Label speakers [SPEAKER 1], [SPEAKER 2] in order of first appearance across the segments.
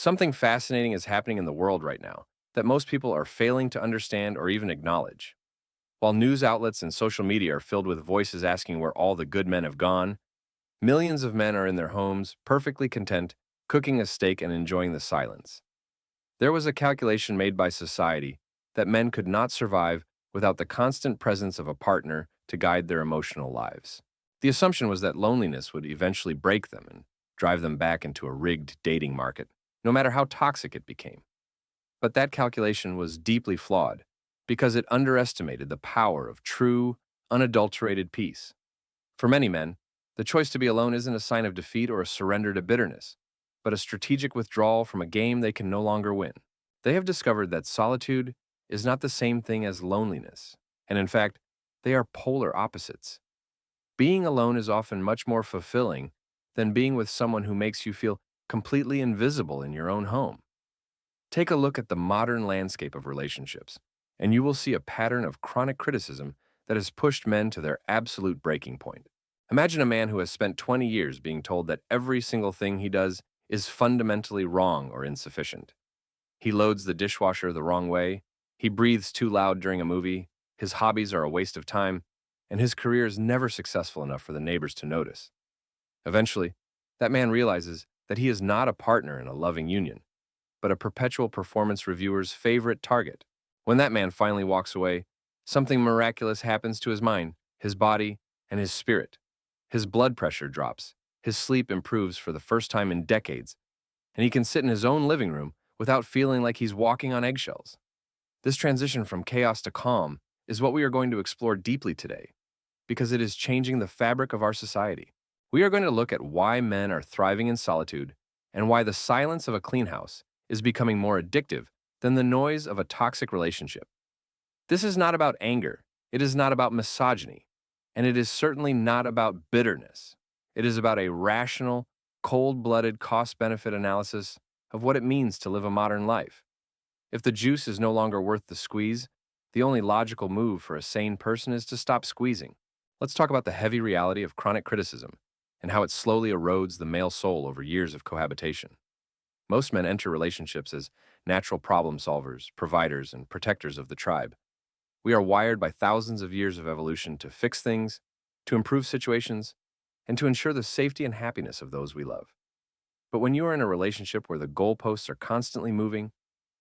[SPEAKER 1] Something fascinating is happening in the world right now that most people are failing to understand or even acknowledge. While news outlets and social media are filled with voices asking where all the good men have gone, millions of men are in their homes, perfectly content, cooking a steak and enjoying the silence. There was a calculation made by society that men could not survive without the constant presence of a partner to guide their emotional lives. The assumption was that loneliness would eventually break them and drive them back into a rigged dating market, no matter how toxic it became. But that calculation was deeply flawed because it underestimated the power of true, unadulterated peace. For many men, the choice to be alone isn't a sign of defeat or a surrender to bitterness, but a strategic withdrawal from a game they can no longer win. They have discovered that solitude is not the same thing as loneliness, and in fact, they are polar opposites. Being alone is often much more fulfilling than being with someone who makes you feel completely invisible in your own home. Take a look at the modern landscape of relationships, and you will see a pattern of chronic criticism that has pushed men to their absolute breaking point. Imagine a man who has spent 20 years being told that every single thing he does is fundamentally wrong or insufficient. He loads the dishwasher the wrong way, he breathes too loud during a movie, his hobbies are a waste of time, and his career is never successful enough for the neighbors to notice. Eventually, that man realizes that he is not a partner in a loving union, but a perpetual performance reviewer's favorite target. When that man finally walks away, something miraculous happens to his mind, his body, and his spirit. His blood pressure drops, his sleep improves for the first time in decades, and he can sit in his own living room without feeling like he's walking on eggshells. This transition from chaos to calm is what we are going to explore deeply today, because it is changing the fabric of our society. We are going to look at why men are thriving in solitude and why the silence of a clean house is becoming more addictive than the noise of a toxic relationship. This is not about anger, it is not about misogyny, and it is certainly not about bitterness. It is about a rational, cold-blooded cost-benefit analysis of what it means to live a modern life. If the juice is no longer worth the squeeze, the only logical move for a sane person is to stop squeezing. Let's talk about the heavy reality of chronic criticism and how it slowly erodes the male soul over years of cohabitation. Most men enter relationships as natural problem solvers, providers, and protectors of the tribe. We are wired by thousands of years of evolution to fix things, to improve situations, and to ensure the safety and happiness of those we love. But when you are in a relationship where the goalposts are constantly moving,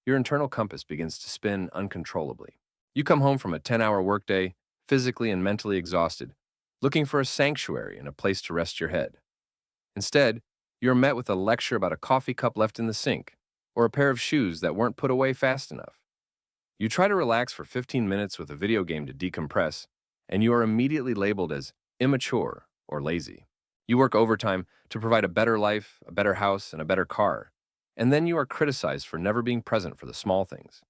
[SPEAKER 1] your internal compass begins to spin uncontrollably. You come home from a 10-hour workday, physically and mentally exhausted, looking for a sanctuary and a place to rest your head. Instead, you're met with a lecture about a coffee cup left in the sink, or a pair of shoes that weren't put away fast enough. You try to relax for 15 minutes with a video game to decompress, and you are immediately labeled as immature or lazy. You work overtime to provide a better life, a better house, and a better car, and then you are criticized for never being present for the small things.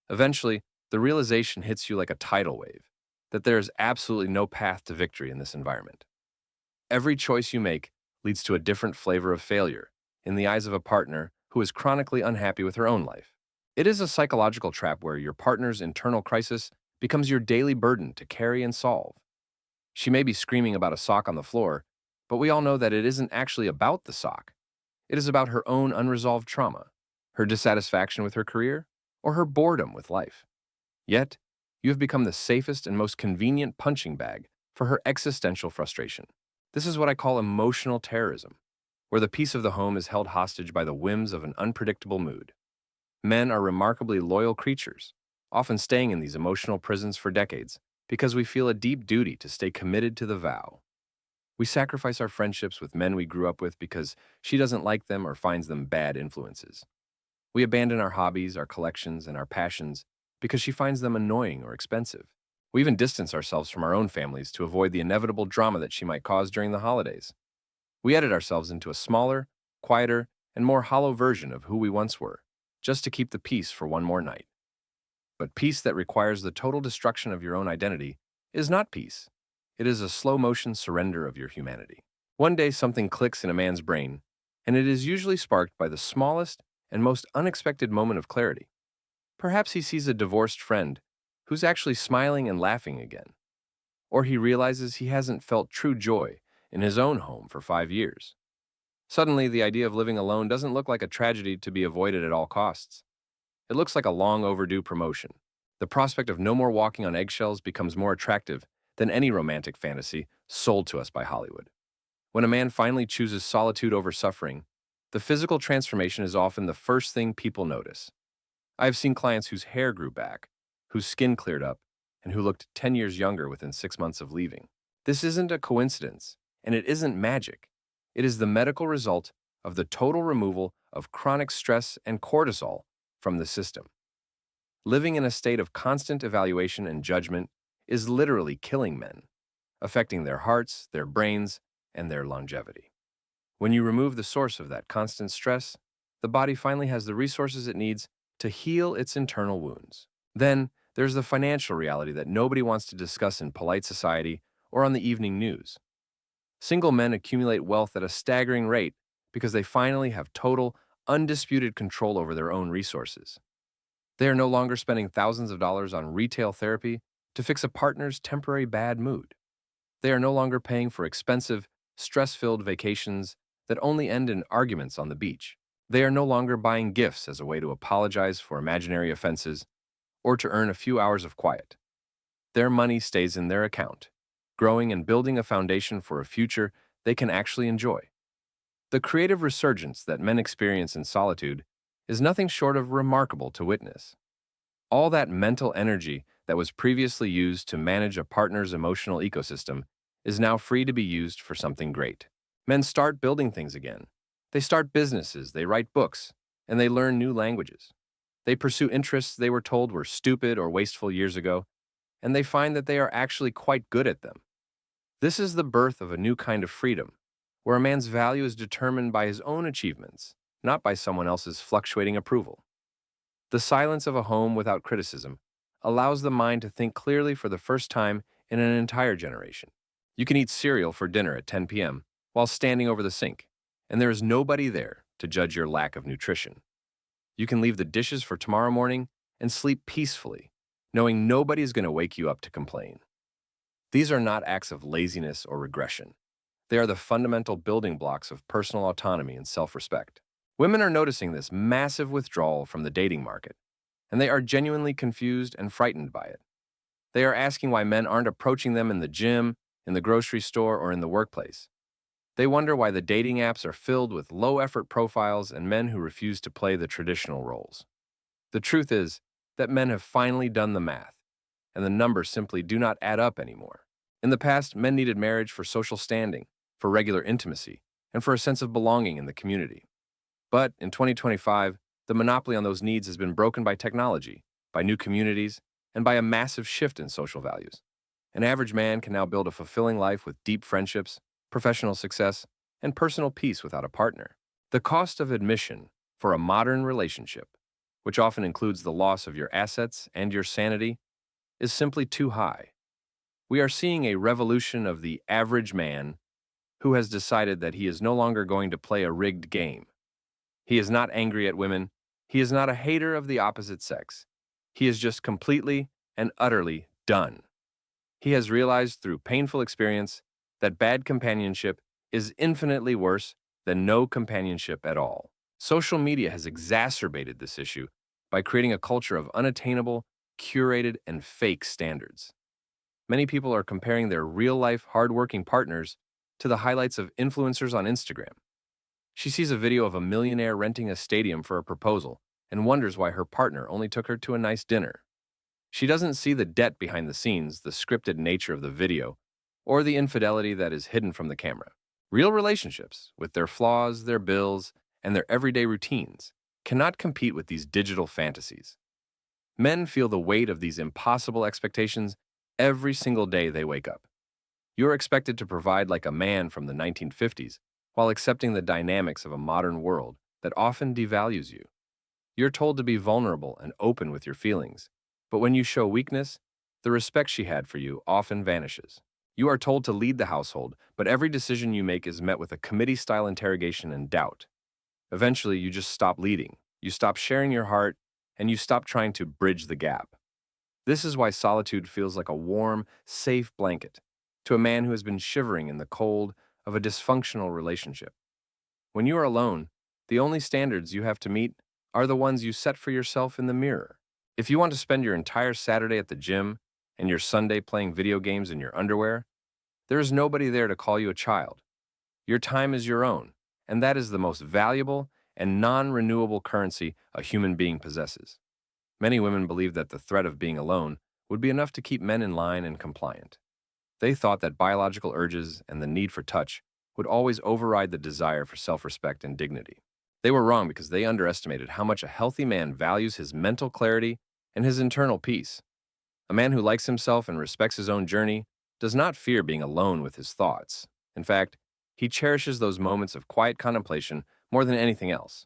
[SPEAKER 1] Eventually, the realization hits you like a tidal wave that there is absolutely no path to victory in this environment. Every choice you make leads to a different flavor of failure in the eyes of a partner who is chronically unhappy with her own life. It is a psychological trap where your partner's internal crisis becomes your daily burden to carry and solve. She may be screaming about a sock on the floor, but we all know that it isn't actually about the sock. It is about her own unresolved trauma, her dissatisfaction with her career, or her boredom with life. Yet, you have become the safest and most convenient punching bag for her existential frustration. This is what I call emotional terrorism, where the peace of the home is held hostage by the whims of an unpredictable mood. Men are remarkably loyal creatures, often staying in these emotional prisons for decades because we feel a deep duty to stay committed to the vow. We sacrifice our friendships with men we grew up with because she doesn't like them or finds them bad influences. We abandon our hobbies, our collections, and our passions because she finds them annoying or expensive. We even distance ourselves from our own families to avoid the inevitable drama that she might cause during the holidays. We edit ourselves into a smaller, quieter, and more hollow version of who we once were, just to keep the peace for one more night. But peace that requires the total destruction of your own identity is not peace. It is a slow-motion surrender of your humanity. One day something clicks in a man's brain, and it is usually sparked by the smallest and most unexpected moment of clarity. Perhaps he sees a divorced friend who's actually smiling and laughing again. Or he realizes he hasn't felt true joy in his own home for 5 years. Suddenly, the idea of living alone doesn't look like a tragedy to be avoided at all costs. It looks like a long overdue promotion. The prospect of no more walking on eggshells becomes more attractive than any romantic fantasy sold to us by Hollywood. When a man finally chooses solitude over suffering, the physical transformation is often the first thing people notice. I have seen clients whose hair grew back, whose skin cleared up, and who looked 10 years younger within 6 months of leaving. This isn't a coincidence, and it isn't magic. It is the medical result of the total removal of chronic stress and cortisol from the system. Living in a state of constant evaluation and judgment is literally killing men, affecting their hearts, their brains, and their longevity. When you remove the source of that constant stress, the body finally has the resources it needs to heal its internal wounds. Then, there's the financial reality that nobody wants to discuss in polite society or on the evening news. Single men accumulate wealth at a staggering rate because they finally have total, undisputed control over their own resources. They are no longer spending thousands of dollars on retail therapy to fix a partner's temporary bad mood. They are no longer paying for expensive, stress-filled vacations that only end in arguments on the beach. They are no longer buying gifts as a way to apologize for imaginary offenses or to earn a few hours of quiet. Their money stays in their account, growing and building a foundation for a future they can actually enjoy. The creative resurgence that men experience in solitude is nothing short of remarkable to witness. All that mental energy that was previously used to manage a partner's emotional ecosystem is now free to be used for something great. Men start building things again. They start businesses, they write books, and they learn new languages. They pursue interests they were told were stupid or wasteful years ago, and they find that they are actually quite good at them. This is the birth of a new kind of freedom, where a man's value is determined by his own achievements, not by someone else's fluctuating approval. The silence of a home without criticism allows the mind to think clearly for the first time in an entire generation. You can eat cereal for dinner at 10 p.m. while standing over the sink, and there is nobody there to judge your lack of nutrition. You can leave the dishes for tomorrow morning and sleep peacefully, knowing nobody is going to wake you up to complain. These are not acts of laziness or regression. They are the fundamental building blocks of personal autonomy and self-respect. Women are noticing this massive withdrawal from the dating market, and they are genuinely confused and frightened by it. They are asking why men aren't approaching them in the gym, in the grocery store, or in the workplace. They wonder why the dating apps are filled with low-effort profiles and men who refuse to play the traditional roles. The truth is that men have finally done the math, and the numbers simply do not add up anymore. In the past, men needed marriage for social standing, for regular intimacy, and for a sense of belonging in the community. But in 2025, the monopoly on those needs has been broken by technology, by new communities, and by a massive shift in social values. An average man can now build a fulfilling life with deep friendships, professional success, and personal peace without a partner. The cost of admission for a modern relationship, which often includes the loss of your assets and your sanity, is simply too high. We are seeing a revolution of the average man who has decided that he is no longer going to play a rigged game. He is not angry at women. He is not a hater of the opposite sex. He is just completely and utterly done. He has realized through painful experience that bad companionship is infinitely worse than no companionship at all. Social media has exacerbated this issue by creating a culture of unattainable, curated, and fake standards. Many people are comparing their real-life, hard-working partners to the highlights of influencers on Instagram. She sees a video of a millionaire renting a stadium for a proposal and wonders why her partner only took her to a nice dinner. She doesn't see the debt behind the scenes, the scripted nature of the video, or the infidelity that is hidden from the camera. Real relationships, with their flaws, their bills, and their everyday routines, cannot compete with these digital fantasies. Men feel the weight of these impossible expectations every single day they wake up. You're expected to provide like a man from the 1950s while accepting the dynamics of a modern world that often devalues you. You're told to be vulnerable and open with your feelings, but when you show weakness, the respect she had for you often vanishes. You are told to lead the household, but every decision you make is met with a committee-style interrogation and doubt. Eventually, you just stop leading, you stop sharing your heart, and you stop trying to bridge the gap. This is why solitude feels like a warm, safe blanket to a man who has been shivering in the cold of a dysfunctional relationship. When you are alone, the only standards you have to meet are the ones you set for yourself in the mirror. If you want to spend your entire Saturday at the gym and your Sunday playing video games in your underwear, there is nobody there to call you a child. Your time is your own, and that is the most valuable and non-renewable currency a human being possesses. Many women believe that the threat of being alone would be enough to keep men in line and compliant. They thought that biological urges and the need for touch would always override the desire for self-respect and dignity. They were wrong because they underestimated how much a healthy man values his mental clarity and his internal peace. A man who likes himself and respects his own journey does not fear being alone with his thoughts. In fact, he cherishes those moments of quiet contemplation more than anything else.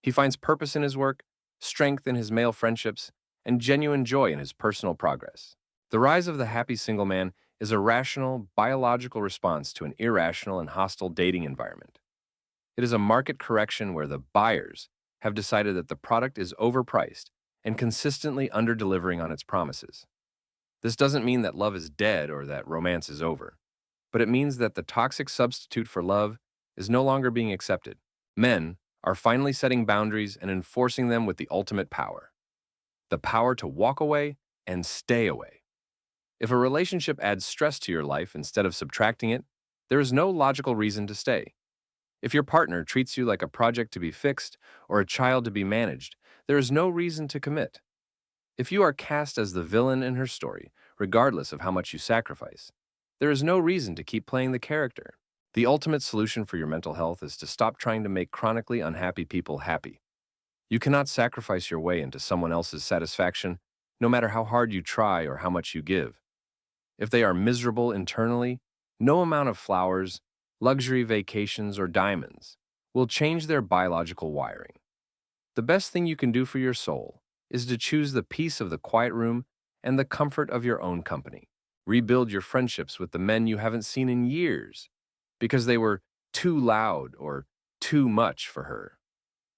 [SPEAKER 1] He finds purpose in his work, strength in his male friendships, and genuine joy in his personal progress. The rise of the happy single man is a rational, biological response to an irrational and hostile dating environment. It is a market correction where the buyers have decided that the product is overpriced and consistently under-delivering on its promises. This doesn't mean that love is dead or that romance is over, but it means that the toxic substitute for love is no longer being accepted. Men are finally setting boundaries and enforcing them with the ultimate power: the power to walk away and stay away. If a relationship adds stress to your life instead of subtracting it, there is no logical reason to stay. If your partner treats you like a project to be fixed or a child to be managed, there is no reason to commit. If you are cast as the villain in her story, regardless of how much you sacrifice, there is no reason to keep playing the character. The ultimate solution for your mental health is to stop trying to make chronically unhappy people happy. You cannot sacrifice your way into someone else's satisfaction, no matter how hard you try or how much you give. If they are miserable internally, no amount of flowers, luxury vacations, or diamonds will change their biological wiring. The best thing you can do for your soul is to choose the peace of the quiet room and the comfort of your own company. Rebuild your friendships with the men you haven't seen in years because they were too loud or too much for her.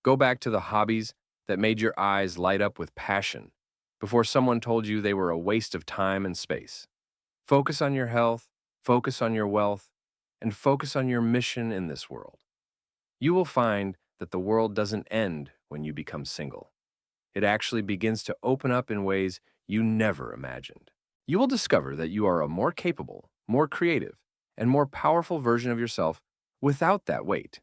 [SPEAKER 1] Go back to the hobbies that made your eyes light up with passion before someone told you they were a waste of time and space. Focus on your health, focus on your wealth, and focus on your mission in this world. You will find that the world doesn't end when you become single. It actually begins to open up in ways you never imagined. You will discover that you are a more capable, more creative, and more powerful version of yourself without that weight.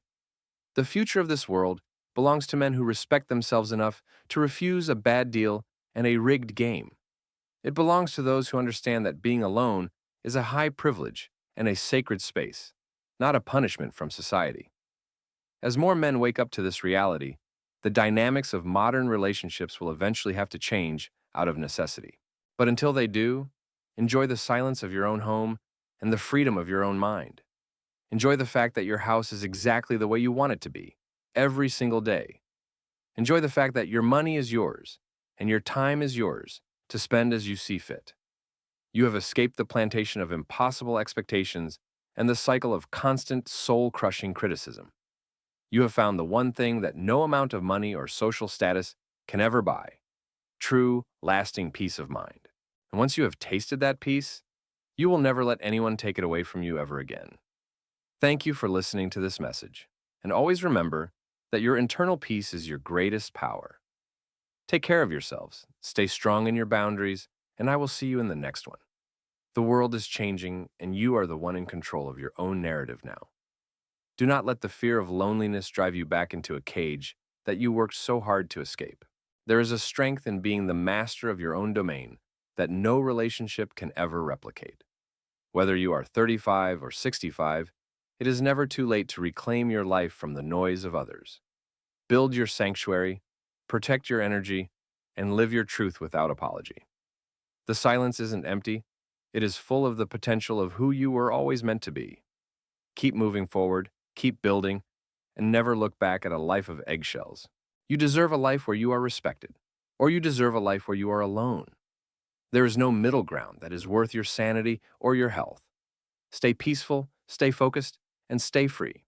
[SPEAKER 1] The future of this world belongs to men who respect themselves enough to refuse a bad deal and a rigged game. It belongs to those who understand that being alone is a high privilege and a sacred space, not a punishment from society. As more men wake up to this reality, the dynamics of modern relationships will eventually have to change out of necessity. But until they do, enjoy the silence of your own home and the freedom of your own mind. Enjoy the fact that your house is exactly the way you want it to be, every single day. Enjoy the fact that your money is yours and your time is yours to spend as you see fit. You have escaped the plantation of impossible expectations and the cycle of constant soul-crushing criticism. You have found the one thing that no amount of money or social status can ever buy: true, lasting peace of mind. And once you have tasted that peace, you will never let anyone take it away from you ever again. Thank you for listening to this message, and always remember that your internal peace is your greatest power. Take care of yourselves, stay strong in your boundaries, and I will see you in the next one. The world is changing, and you are the one in control of your own narrative now. Do not let the fear of loneliness drive you back into a cage that you worked so hard to escape. There is a strength in being the master of your own domain that no relationship can ever replicate. Whether you are 35 or 65, it is never too late to reclaim your life from the noise of others. Build your sanctuary, protect your energy, and live your truth without apology. The silence isn't empty. It is full of the potential of who you were always meant to be. Keep moving forward, keep building, and never look back at a life of eggshells. You deserve a life where you are respected, or you deserve a life where you are alone. There is no middle ground that is worth your sanity or your health. Stay peaceful, stay focused, and stay free.